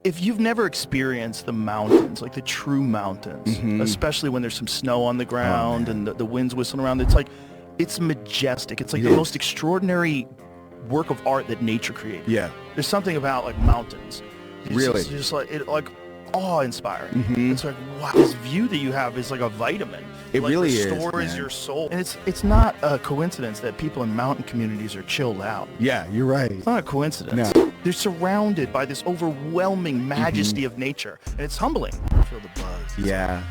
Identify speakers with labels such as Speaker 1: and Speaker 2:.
Speaker 1: if you've never experienced the mountains, like the true mountains, especially when there's some snow on the ground and the wind's whistling around, it's majestic. It's like the most extraordinary work of art that nature created.
Speaker 2: Yeah.
Speaker 1: There's something about like mountains.
Speaker 2: Really?
Speaker 1: It's just like awe-inspiring. It's like, wow, this view that you have is like a vitamin.
Speaker 2: It
Speaker 1: like
Speaker 2: really is,
Speaker 1: restores
Speaker 2: man.
Speaker 1: your soul. And it's not a coincidence that people in mountain communities are chilled out.
Speaker 2: Yeah, you're right.
Speaker 1: It's not a coincidence.
Speaker 2: No.
Speaker 1: They're surrounded by this overwhelming majesty of nature, and it's humbling. I feel the buzz.
Speaker 2: Yeah.